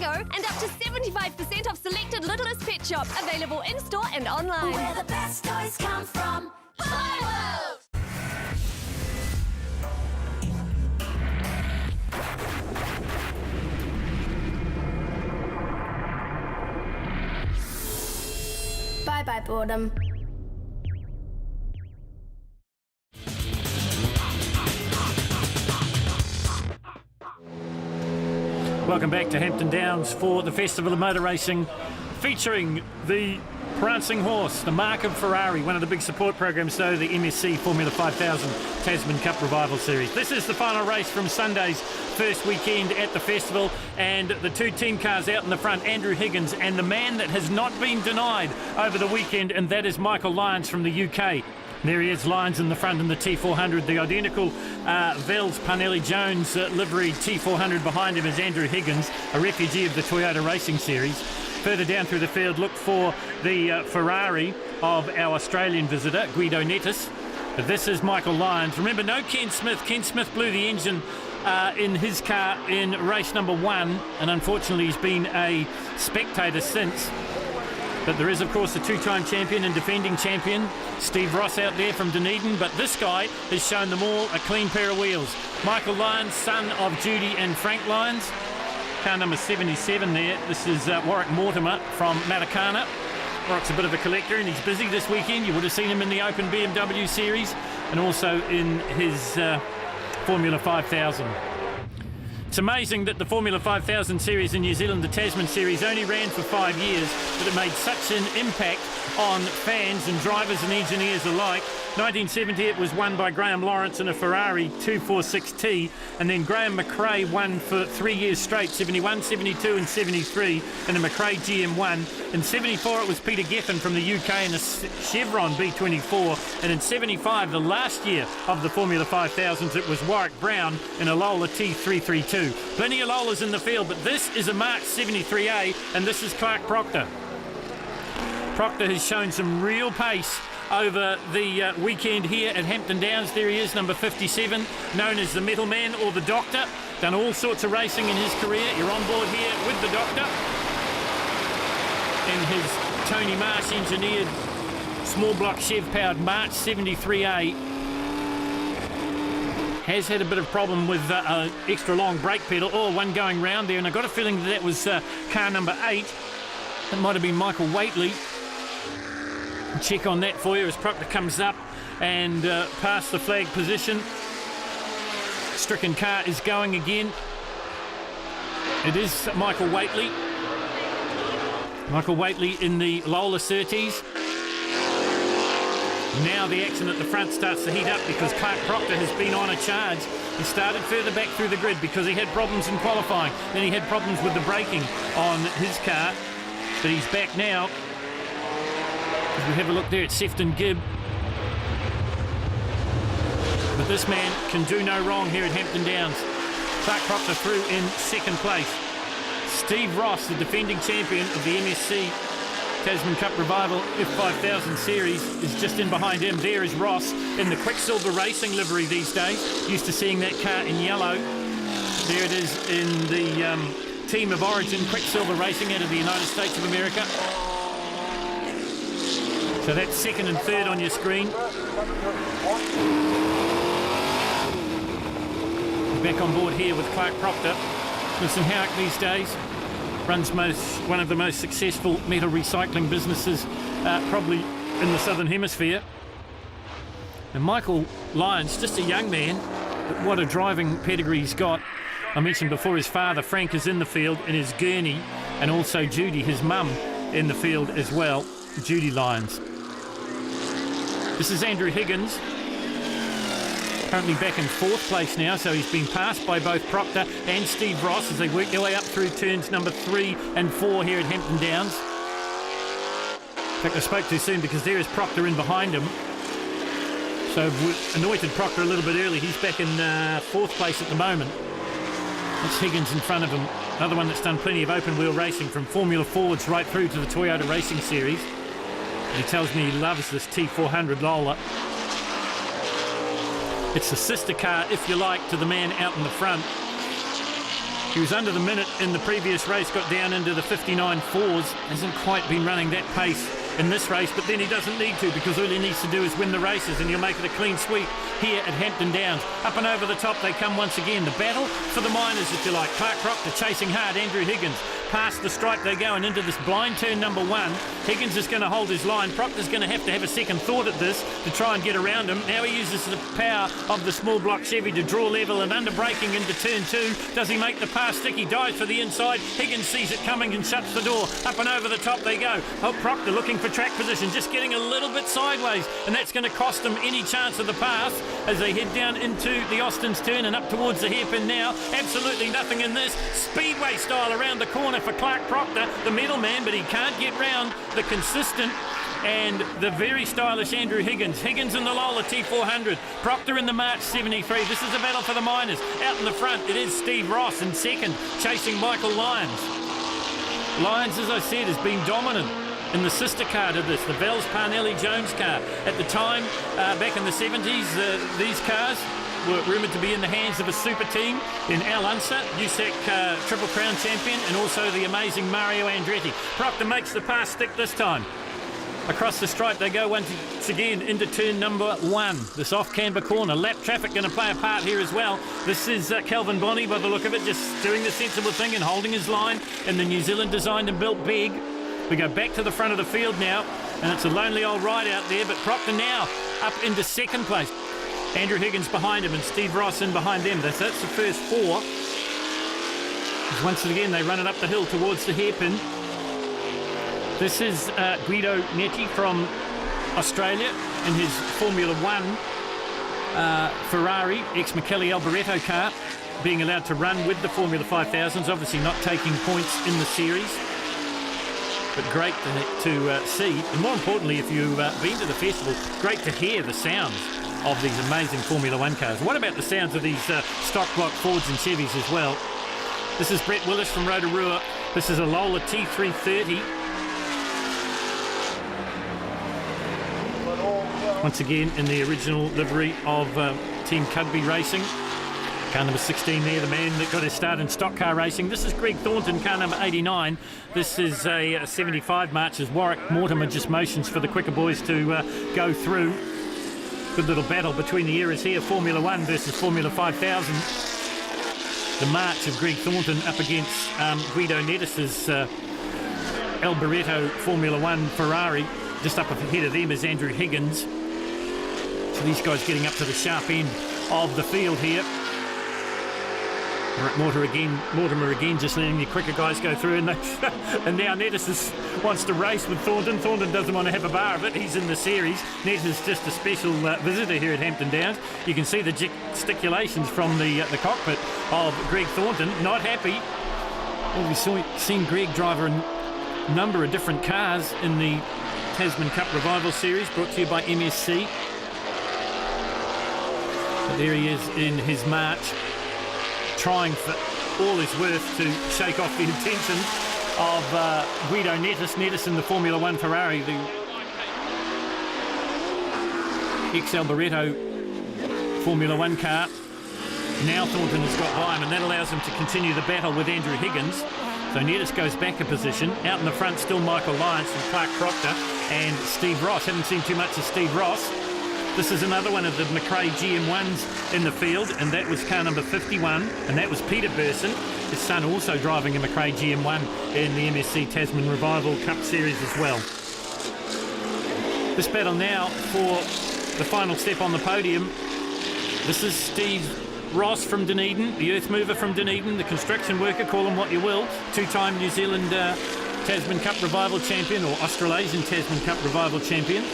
And up to 75% off selected Littlest Pet Shop. Available in-store and online. Where the best toys come from. Hollywood! Bye-bye, boredom. Welcome back to Hampton Downs for the Festival of Motor Racing, featuring the Prancing Horse, the mark of Ferrari, one of the big support programs, though, the MSC Formula 5000 Tasman Cup Revival Series. This is the final race from Sunday's first weekend at the festival, and the two team cars out in the front, Andrew Higgins and the man that has not been denied over the weekend, and that is Michael Lyons from the UK. There he is, Lyons in the front in the T400, the identical Vels Parnelli-Jones livery T400. Behind him is Andrew Higgins, a refugee of the Toyota Racing Series. Further down through the field, look for the Ferrari of our Australian visitor, Guido Nettis. But this is Michael Lyons. Remember, no Ken Smith. Ken Smith blew the engine in his car in race number 1, and unfortunately he's been a spectator since. But there is, of course, the two-time champion and defending champion, Steve Ross, out there from Dunedin. But this guy has shown them all a clean pair of wheels. Michael Lyons, son of Judy and Frank Lyons. Car number 77 there. This is Warwick Mortimer from Matakana. Warwick's a bit of a collector, and he's busy this weekend. You would have seen him in the Open BMW Series and also in his Formula 5000. It's amazing that the Formula 5000 series in New Zealand, the Tasman series, only ran for 5 years, but it made such an impact on fans and drivers and engineers alike. 1970 it was won by Graham Lawrence in a Ferrari 246T, and then Graham McRae won for 3 years straight, 71, 72 and 73 in a McRae GM1. In 74 it was Peter Geffen from the UK in a Chevron B24, and in 75, the last year of the Formula 5000s, it was Warwick Brown in a Lola T332. Plenty of Lolas in the field, but this is a March 73A, and this is Clark Proctor. Proctor has shown some real pace over the weekend here at Hampton Downs. There he is, number 57, known as the Metal Man or the Doctor. Done all sorts of racing in his career. You're on board here with the Doctor in his Tony Marsh engineered small block Chev powered March 73A. Has had a bit of problem with extra long brake pedal. Oh, one going round there, and I got a feeling that was car number 8. That might have been Michael Waitley. Check on that for you as Proctor comes up and past the flag position. Stricken car is going again. It is Michael Waitley. Michael Waitley in the Lola Surtees. Now the action at the front starts to heat up because Clark Proctor has been on a charge. He started further back through the grid because he had problems in qualifying. Then he had problems with the braking on his car. But he's back now. As we have a look there at Sefton Gibb. But this man can do no wrong here at Hampton Downs. Clark Proctor through in second place. Steve Ross, the defending champion of the MSC Tasman Cup Revival F5000 series, is just in behind him. There is Ross in the Quicksilver Racing livery these days. Used to seeing that car in yellow. There it is in the Team of Origin Quicksilver Racing out of the United States of America. So that's second and third on your screen. Back on board here with Clark Proctor. Listen, Howick these days runs one of the most successful metal recycling businesses probably in the Southern Hemisphere. And Michael Lyons, just a young man, but what a driving pedigree he's got. I mentioned before his father, Frank, is in the field in his gurney, and also Judy, his mum, in the field as well, Judy Lyons. This is Andrew Higgins, currently back in fourth place now, so he's been passed by both Proctor and Steve Ross as they work their way up through turns number 3 and 4 here at Hampton Downs. In fact, I spoke too soon because there is Proctor in behind him. So we've anointed Proctor a little bit early. He's back in fourth place at the moment. That's Higgins in front of him. Another one that's done plenty of open wheel racing from Formula Forwards right through to the Toyota Racing Series. And he tells me he loves this T400 Lola. It's the sister car, if you like, to the man out in the front. He was under the minute in the previous race, got down into the 59.4s. Hasn't quite been running that pace in this race, but then he doesn't need to, because all he needs to do is win the races, and he'll make it a clean sweep here at Hampton Downs. Up and over the top they come once again. The battle for the minors, if you like. Clark Proctor chasing hard. Andrew Higgins past the stripe they go, and into this blind turn number 1. Higgins is going to hold his line. Proctor's going to have a second thought at this to try and get around him. Now he uses the power of the small block Chevy to draw level and under braking into turn 2. Does he make the pass stick? He dives for the inside. Higgins sees it coming and shuts the door. Up and over the top they go. Oh, Proctor looking for track position, just getting a little bit sideways, and that's going to cost them any chance of the pass as they head down into the Austin's turn and up towards the hairpin now. Absolutely nothing in this. Speedway style around the corner for Clark Proctor, the middleman, but he can't get round the consistent and the very stylish Andrew Higgins. Higgins in the Lola T400. Proctor in the March 73. This is a battle for the minors. Out in the front, it is Steve Ross in second, chasing Michael Lyons. Lyons, as I said, has been dominant in the sister car to this, the Vels Parnelli Jones car. At the time, back in the 70s, these cars were rumoured to be in the hands of a super team in Al Unser, USAC Triple Crown champion, and also the amazing Mario Andretti. Proctor makes the pass stick this time. Across the stripe they go once again into turn number 1. This off-camber corner. Lap traffic going to play a part here as well. This is Calvin Bonney, by the look of it, just doing the sensible thing and holding his line in the New Zealand designed and built big. We go back to the front of the field now, and it's a lonely old ride out there, but Proctor now up into second place. Andrew Higgins behind him and Steve Ross in behind them. That's the first 4. Once again, they run it up the hill towards the hairpin. This is Guido Netti from Australia in his Formula 1 Ferrari ex-Michele Alboreto car, being allowed to run with the Formula 5000s, obviously not taking points in the series. But great to see, and more importantly, if you've been to the festival, great to hear the sounds of these amazing Formula 1 cars. What about the sounds of these stock block Fords and Chevys as well? This is Brett Willis from Rotorua. This is a Lola T330. Once again in the original livery of Team Cudby Racing. Car number 16 there, the man that got his start in stock car racing. This is Greg Thornton, car number 89. This is a 75 March as Warwick Mortimer just motions for the quicker boys to go through. Good little battle between the eras here, Formula 1 versus Formula 5000. The march of Greg Thornton up against Guido Nettis's Alboreto Formula 1 Ferrari. Just up ahead of them is Andrew Higgins. So these guys getting up to the sharp end of the field here. Mortimer again just letting the quicker guys go through, and now Nettis wants to race with Thornton. Thornton doesn't want to have a bar of it. He's in the series. Nettis is just a special visitor here at Hampton Downs. You can see the gesticulations from the cockpit of Greg Thornton. Not happy. Well, we've seen Greg drive a number of different cars in the Tasman Cup Revival Series, brought to you by MSC. But there he is in his march, trying for all his worth to shake off the intention of Guido Nettis. Nettis in the Formula 1 Ferrari, the ex-Alboreto Formula 1 car. Now Thornton has got by him, and that allows him to continue the battle with Andrew Higgins. So Nettis goes back a position. Out in the front still Michael Lyons from Clark Proctor and Steve Ross. Haven't seen too much of Steve Ross. This is another one of the McRae GM1s in the field, and that was car number 51, and that was Peter Burson, his son, also driving a McRae GM1 in the MSC Tasman Revival Cup Series as well. This battle now for the final step on the podium. This is Steve Ross from Dunedin, the earth mover from Dunedin, the construction worker, call him what you will, two-time New Zealand Tasman Cup Revival champion, or Australasian Tasman Cup Revival champion.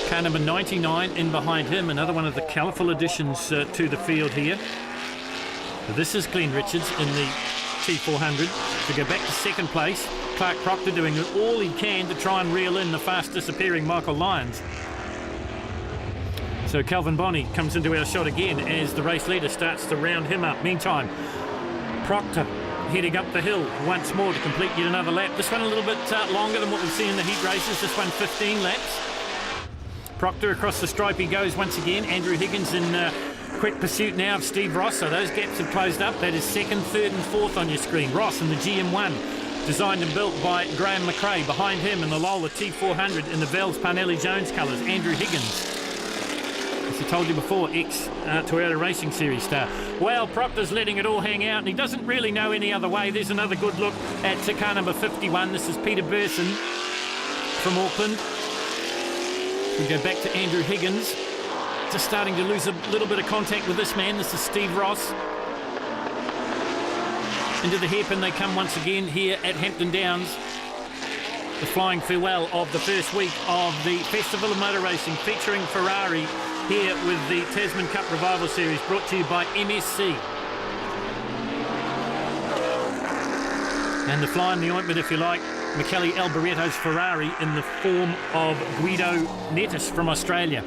Car number 99 in behind him, another one of the colourful additions to the field here. So this is Glenn Richards in the T400. To go back to second place, Clark Proctor doing all he can to try and reel in the fast disappearing Michael Lyons. So Calvin Bonney comes into our shot again as the race leader starts to round him up. Meantime, Proctor heading up the hill once more to complete yet another lap. This one a little bit longer than what we've seen in the heat races. This one 15 laps. Proctor across the stripe he goes once again. Andrew Higgins in Quick pursuit now of Steve Ross, so those gaps have closed up. That is second, third and fourth on your screen. Ross in the GM1, designed and built by Graham McRae. Behind him in the Lola T400 in the Vels Parnelli Jones colours, Andrew Higgins. As I told you before, ex-Toyota Racing Series star. Well, Proctor's letting it all hang out, and he doesn't really know any other way. There's another good look at car number 51. This is Peter Burson from Auckland. We go back to Andrew Higgins. Just starting to lose a little bit of contact with this man. This is Steve Ross. Into the hairpin they come once again here at Hampton Downs. The flying farewell of the first week of the Festival of Motor Racing, featuring Ferrari here with the Tasman Cup Revival Series, brought to you by MSC. And the fly in the ointment, if you like, Michele Alboretto's Ferrari in the form of Guido Nettis from Australia.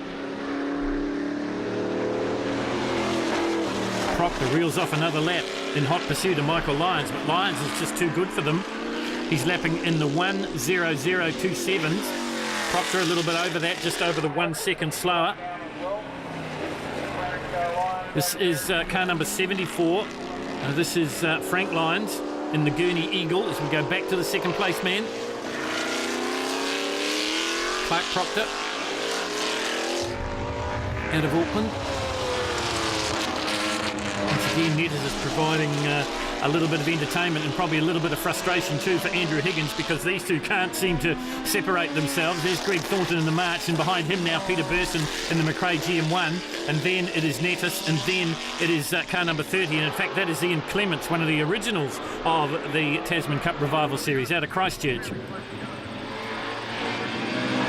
Proctor reels off another lap in hot pursuit of Michael Lyons, but Lyons is just too good for them. He's lapping in the 1:00.27s. Proctor a little bit over that, just over the 1 second slower. This is car number 74. This is Frank Lyons in the Gurney Eagle as we go back to the second place man. Clark Proctor out of Auckland. Once again, Nettis is providing a little bit of entertainment and probably a little bit of frustration too for Andrew Higgins, because these two can't seem to separate themselves. There's Greg Thornton in the march, and behind him now Peter Burson in the McRae GM1, and then it is Nettis, and then it is car number 30, and in fact that is Ian Clements, one of the originals of the Tasman Cup Revival Series out of Christchurch.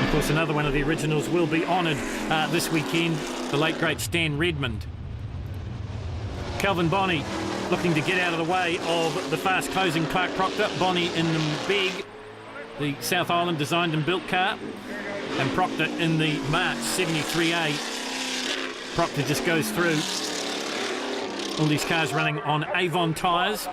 Of course, another one of the originals will be honoured this weekend, the late great Stan Redmond. Calvin Bonney looking to get out of the way of the fast closing Clark Proctor. Bonney in the big, the South Island designed and built car, and Proctor in the March 73A. Proctor just goes through. All these cars running on Avon tyres.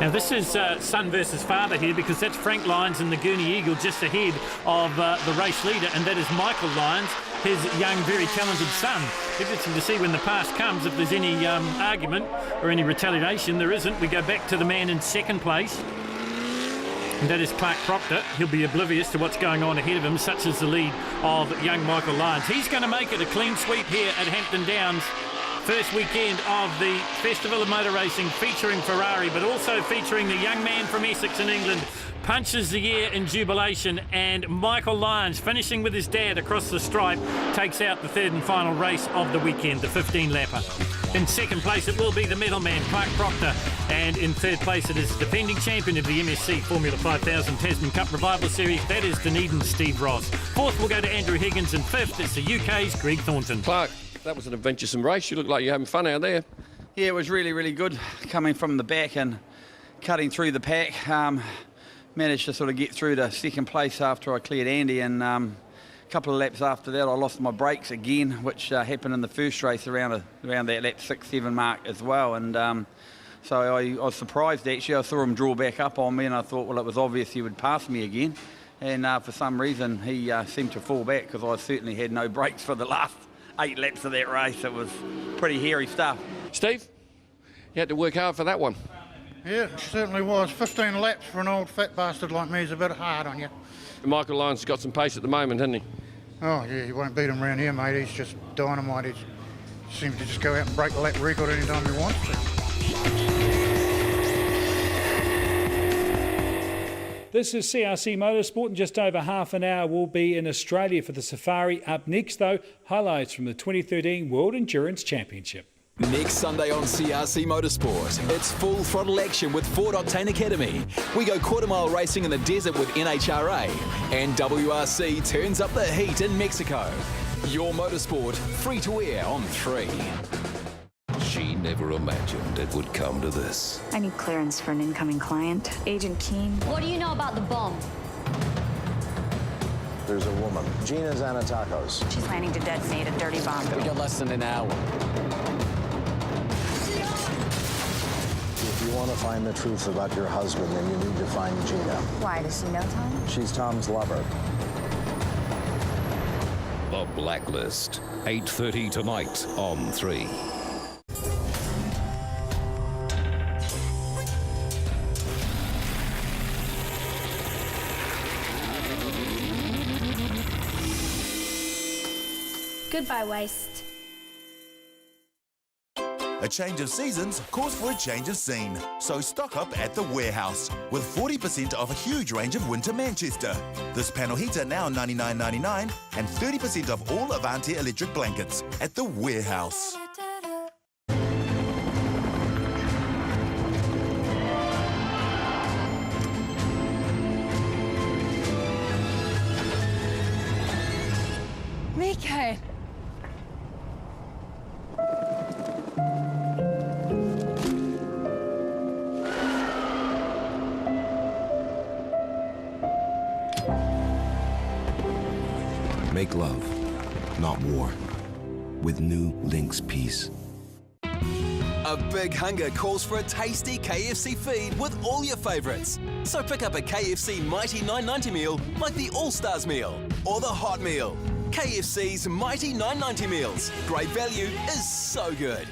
Now this is son versus father here, because that's Frank Lyons in the Gurney Eagle just ahead of the race leader, and that is Michael Lyons, his young, very talented son. Interesting to see when the past comes if there's any argument or any retaliation. There isn't. We go back to the man in second place, and that is Clark Proctor. He'll be oblivious to what's going on ahead of him, such as the lead of young Michael Lyons. He's going to make it a clean sweep here at Hampton Downs. First weekend of the Festival of Motor Racing, featuring Ferrari, but also featuring the young man from Essex in England. Punches the air in jubilation, and Michael Lyons, finishing with his dad across the stripe, takes out the third and final race of the weekend, the 15-lapper. In second place it will be the middleman, Clark Proctor, and in third place it is the defending champion of the MSC Formula 5000 Tasman Cup Revival Series, that is Dunedin's Steve Ross. Fourth will go to Andrew Higgins, and fifth it's the UK's Greg Thornton. Clark, that was an adventuresome race. You look like you're having fun out there. Yeah, it was really, really good coming from the back and cutting through the pack. Managed to sort of get through to second place after I cleared Andy, and a couple of laps after that I lost my brakes again, which happened in the first race around that lap 6-7 mark as well. And so I was surprised actually. I saw him draw back up on me, and I thought, well, it was obvious he would pass me again. And for some reason he seemed to fall back, because I certainly had no brakes for the last 8 laps of that race. It was pretty hairy stuff. Steve, you had to work hard for that one. Yeah, it certainly was. 15 laps for an old fat bastard like me is a bit hard on you. Michael Lyons has got some pace at the moment, hasn't he? Oh, yeah, you won't beat him around here, mate. He's just dynamite. He seems to just go out and break the lap record anytime he wants to. This is CRC Motorsport. In just over half an hour, we'll be in Australia for the Safari. Up next, though, highlights from the 2013 World Endurance Championship. Next Sunday on CRC Motorsport, it's full throttle action with Ford Octane Academy. We go quarter-mile racing in the desert with NHRA, and WRC turns up the heat in Mexico. Your motorsport, free to air on 3. She never imagined it would come to this. I need clearance for an incoming client. Agent Keane. What do you know about the bomb? There's a woman, Gina Zanatakos. She's planning to detonate a dirty bomb. We got less than an hour. If you want to find the truth about your husband, then you need to find Gina. Why, does she know Tom? She's Tom's lover. The Blacklist, 8:30 tonight on 3. Goodbye, waste. A change of seasons calls for a change of scene. So stock up at the Warehouse with 40% off a huge range of winter Manchester. This panel heater now $99.99 and 30% off all Avanti electric blankets at the Warehouse. Miko. Make love, not war. With new Lynx Peace. A big hunger calls for a tasty KFC feed with all your favourites. So pick up a KFC Mighty $9.90 meal like the All-Stars meal or the Hot Meal. KFC's Mighty $9.90 meals. Great value is so good.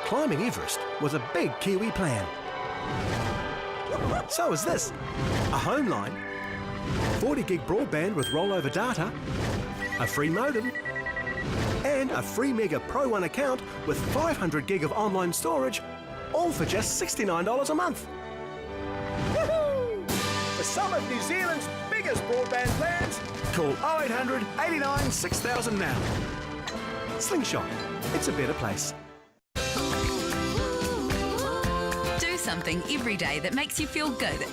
Climbing Everest was a big Kiwi plan. So is this. A home line, 40 gig broadband with rollover data, a free modem, and a free Mega Pro 1 account with 500 gig of online storage, all for just $69 a month. Woohoo! For some of New Zealand's biggest broadband plans, call 0800 89 6000 now. Slingshot, it's a better place. Do something every day that makes you feel good.